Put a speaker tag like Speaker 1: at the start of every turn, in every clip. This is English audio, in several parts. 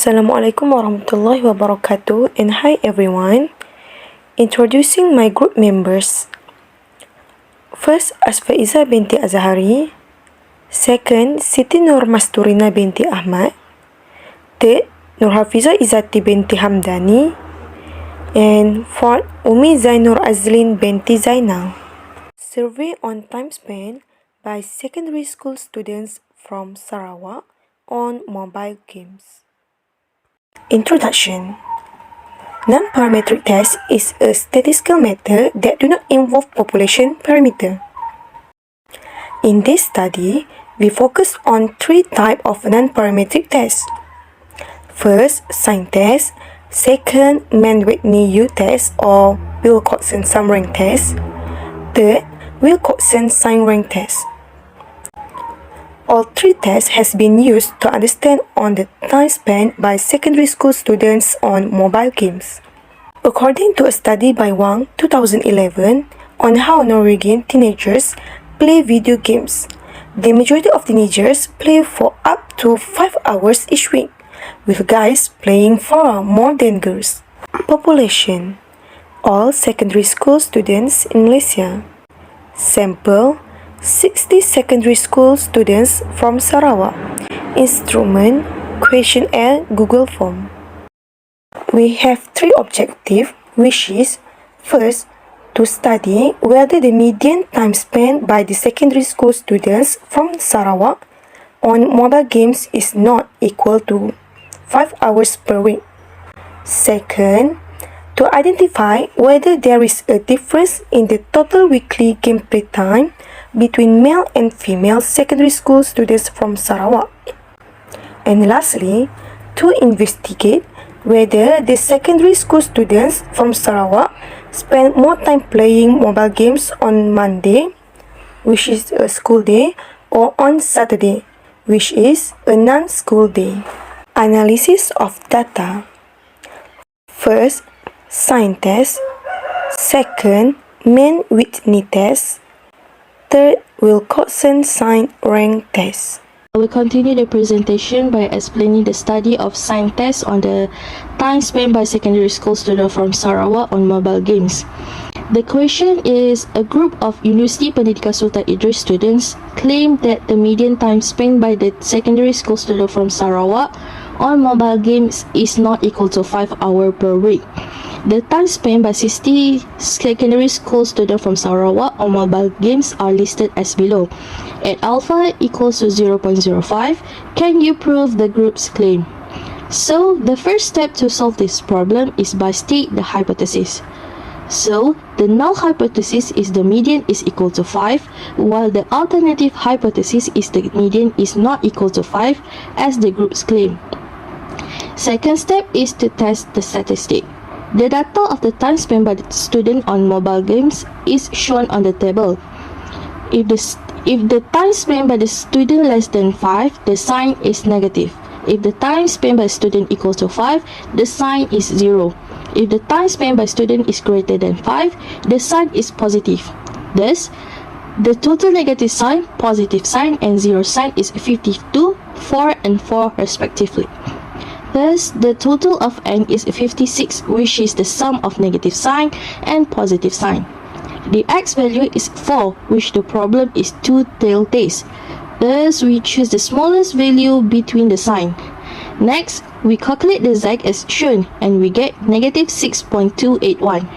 Speaker 1: Assalamualaikum warahmatullahi wabarakatuh, and hi everyone. Introducing my group members. First, Asfaiza binti Azhari. Second, Siti Nur Masturina binti Ahmad. Third, Nurhafiza Izzati binti Hamdani. And fourth, Umi Zainur Azlin binti Zainal. Survey on time spent by secondary school students from Sarawak on mobile games. Introduction. Non-parametric test is a statistical method that do not involve population parameter. In this study, we focus on three types of non-parametric tests. First, sign test. Second, Mann-Whitney-U test or Wilcoxon sum rank test. Third, Wilcoxon sign rank test. All three tests has been used to understand on the time spent by secondary school students on mobile games. According to a study by Wang 2011 on how Norwegian teenagers play video games, the majority of teenagers play for up to 5 hours each week, with guys playing far more than girls. Population. All secondary school students in Malaysia. Sample 60 secondary school students from Sarawak. Instrument, questionnaire, Google form. We have three objectives, which is first, to study whether the median time spent by the secondary school students from Sarawak on mobile games is not equal to 5 hours per week. Second, to identify whether there is a difference in the total weekly gameplay time between male and female secondary school students from Sarawak. And lastly, to investigate whether the secondary school students from Sarawak spend more time playing mobile games on Monday, which is a school day, or on Saturday, which is a non-school day. Analysis of data. First, sign test. Second, Mann-Whitney test. Third, Wilcoxon sign rank test.
Speaker 2: I will continue the presentation by explaining the study of sign tests on the time spent by secondary school students from Sarawak on mobile games. The question is, a group of Universiti Pendidikan Sultan Idris students claim that the median time spent by the secondary school student from Sarawak on mobile games is not equal to 5 hours per week. The time spent by 60 secondary school students from Sarawak on mobile games are listed as below. At alpha equals to 0.05, can you prove the group's claim? So, the first step to solve this problem is by state the hypothesis. So, the null hypothesis is the median is equal to 5, while the alternative hypothesis is the median is not equal to 5 as the group's claim. Second step is to test the statistic. The data of the time spent by the student on mobile games is shown on the table. If the time spent by the student less than 5, the sign is negative. If the time spent by student equals to 5, the sign is 0. If the time spent by student is greater than 5, the sign is positive. Thus, the total negative sign, positive sign, and 0 sign is 52, 4, and 4 respectively. Thus, the total of n is 56, which is the sum of negative sign and positive sign. The x value is 4, which the problem is two-tailed test. Thus, we choose the smallest value between the sign. Next, we calculate the z as shown, and we get negative 6.281.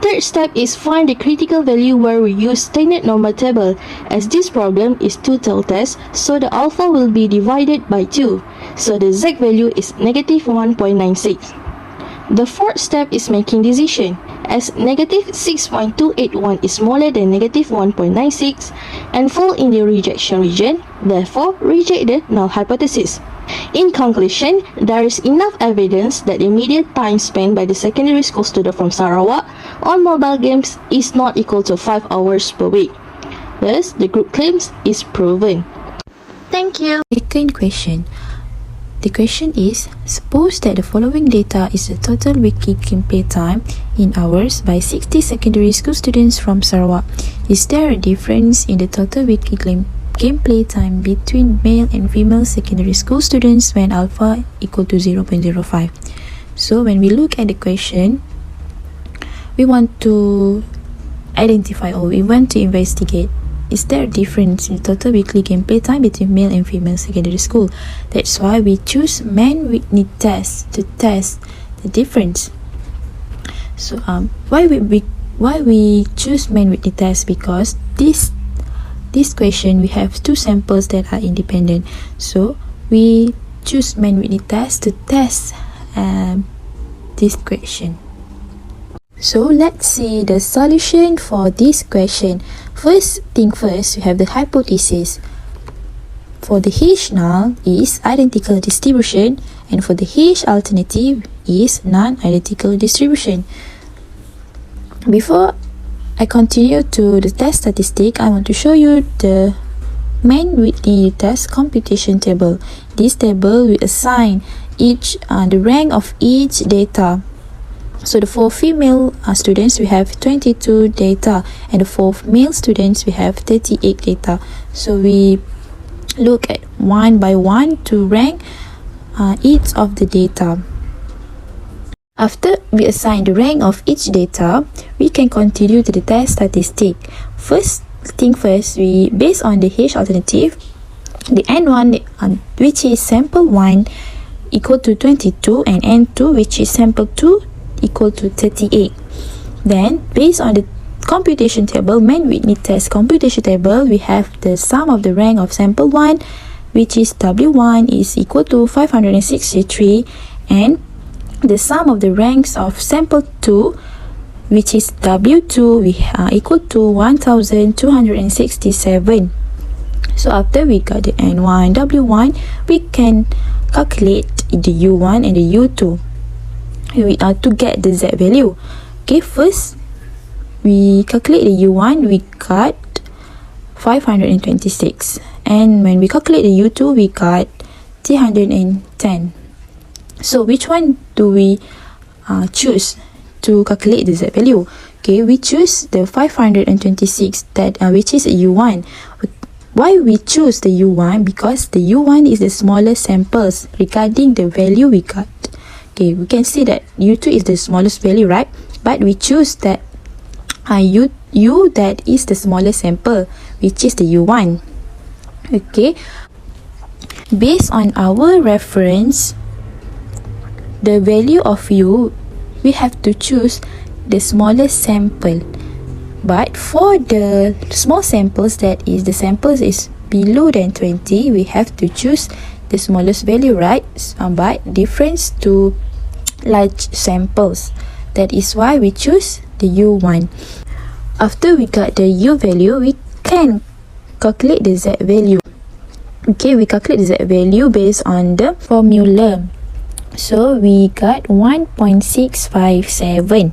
Speaker 2: Third step is find the critical value where we use standard normal table. As this problem is two-tailed test, so the alpha will be divided by 2. So the z value is negative 1.96. The fourth step is making decision. As negative 6.281 is smaller than negative 1.96 and fall in the rejection region, therefore reject the null hypothesis. In conclusion, there is enough evidence that the median time spent by the secondary school student from Sarawak on mobile games is not equal to 5 hours per week. Thus, the group claims is proven. Thank you.
Speaker 3: Second question. The question is, suppose that the following data is the total weekly gameplay time in hours by 60 secondary school students from Sarawak. Is there a difference in the total weekly gameplay time between male and female secondary school students when alpha equal to 0.05. So when we look at the question, we want to identify or we want to investigate, is there a difference in total weekly gameplay time between male and female secondary school? That's why we choose man-Whitney test to test the difference. So why we choose man-Whitney test? Because this question we have two samples that are independent. So we choose man-Whitney test to test this question. So let's see the solution for this question. First thing first, we have the hypothesis. For the H null is identical distribution, and for the H alternative is non-identical distribution. Before I continue to the test statistic, I want to show you the man-Whitney test computation table. This table will assign each the rank of each data. So for female students, we have 22 data, and for male students, we have 38 data. So we look at one by one to rank each of the data. After we assign the rank of each data, we can continue to the test statistic. First thing first, we based on the H alternative, the N1 which is sample 1 equal to 22, and N2 which is sample 2 equal to 38. Then based on the computation table, man-Whitney test computation table, we have the sum of the rank of sample 1 which is W1 is equal to 563, and the sum of the ranks of sample 2 which is W2 we equal to 1267. So after we got the N1 W1, we can calculate the U1 and the U2 to get the Z value. Okay, first we calculate the U1, we got 526, and when we calculate the U2, we got 310. So which one do we choose to calculate the Z value? Okay, we choose the 526 that which is a U1. Why we choose the U1? Because the U1 is the smallest samples regarding the value we got. Okay, we can see that U2 is the smallest value, right? But we choose that U that is the smallest sample, which is the U1. Okay, based on our reference, the value of U, we have to choose the smallest sample. But for the small samples, that is the samples is below than 20, we have to choose the smallest value, right? But difference to large samples, that is why we choose the U1. After we got the U value, we can calculate the Z value. Okay, we calculate the Z value based on the formula. So we got 1.657.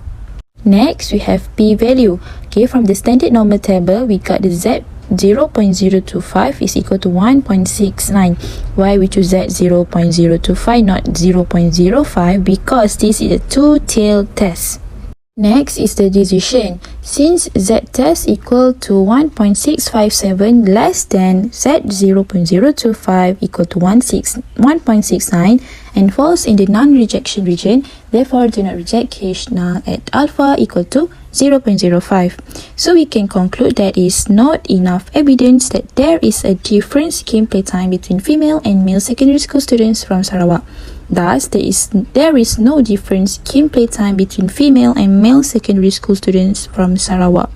Speaker 3: Next, we have P value. Okay, from the standard normal table, we got the Z 0.025 is equal to 1.69. Why we choose Z 0.025, not 0.05? Because this is a two-tailed test. Next is the decision. Since Z test equal to 1.657 less than Z 0.025 equal to 1.69 and falls in the non-rejection region, therefore do not reject H null at alpha equal to 0.05. So we can conclude that is not enough evidence that there is a difference gameplay time between female and male secondary school students from Sarawak. Thus, there is no difference gameplay time between female and male secondary school students from Sarawak.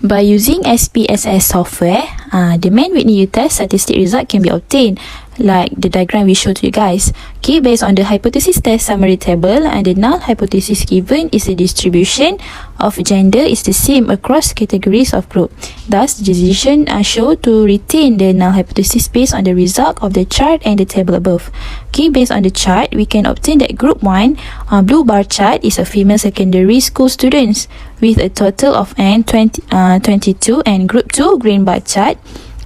Speaker 3: By using SPSS software, the man-Whitney test statistic result can be obtained, like the diagram we showed to you guys. Okay, based on the hypothesis test summary table, and the null hypothesis given is the distribution of gender is the same across categories of group. Thus, the decision show to retain the null hypothesis based on the result of the chart and the table above. Okay, based on the chart, we can obtain that group 1, blue bar chart, is a female secondary school students with a total of N 22, and group 2, green bar chart,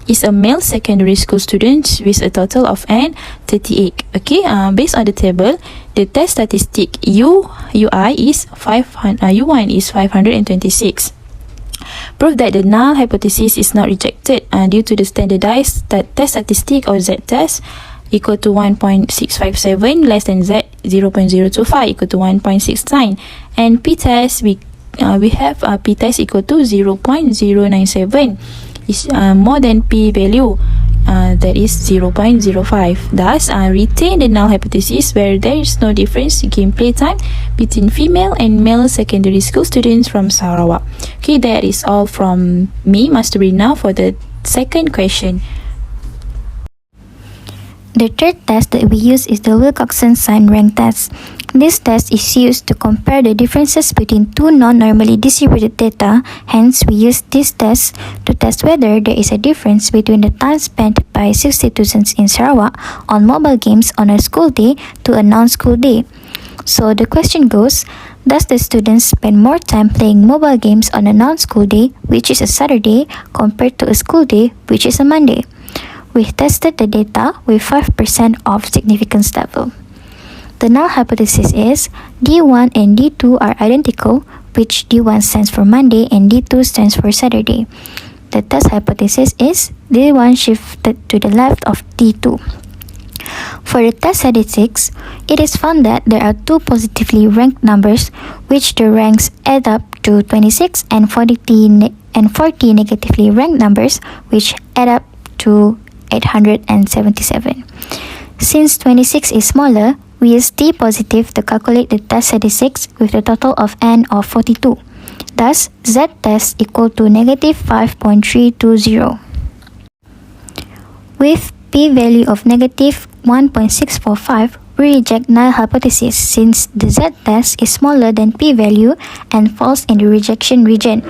Speaker 3: is a male secondary school student with a total of N 38. Okay, based on the table, the test statistic UI is U1 is 526. Prove that the null hypothesis is not rejected due to the standardized test statistic or z-test equal to 1.657 less than z 0.025 equal to 1.69, and p-test we have p-test equal to 0.097 is more than p-value that is 0.05. Thus, retain the null hypothesis where there is no difference in gameplay time between female and male secondary school students from Sarawak. Okay, that is all from me, Master Rina, for the second question.
Speaker 4: The third test that we use is the Wilcoxon sign rank test. This test is used to compare the differences between two non-normally distributed data. Hence, we use this test to test whether there is a difference between the time spent by 60 students in Sarawak on mobile games on a school day to a non-school day. So the question goes, does the students spend more time playing mobile games on a non-school day, which is a Saturday, compared to a school day, which is a Monday? We tested the data with 5% of significance level. The null hypothesis is D1 and D2 are identical, which D1 stands for Monday and D2 stands for Saturday. The test hypothesis is D1 shifted to the left of D2. For the test statistics, it is found that there are two positively ranked numbers, which the ranks add up to 26, and 40 negatively ranked numbers, which add up to 877. Since 26 is smaller, we use D positive to calculate the test statistics with a total of n of 42. Thus, Z test equal to negative 5.320. With p-value of negative 1.645, we reject null hypothesis since the z-test is smaller than p-value and falls in the rejection region.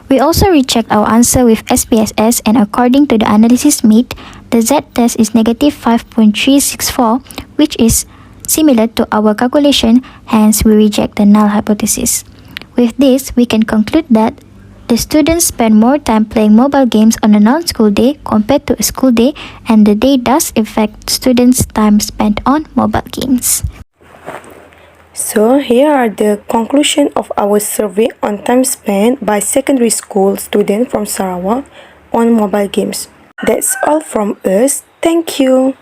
Speaker 4: We also recheck our answer with SPSS, and according to the analysis made, the z-test is negative 5.364, which is similar to our calculation, hence we reject the null hypothesis. With this, we can conclude that the students spend more time playing mobile games on a non-school day compared to a school day, and the day does affect students' time spent on mobile games.
Speaker 1: So here are the conclusion of our survey on time spent by secondary school students from Sarawak on mobile games. That's all from us. Thank you.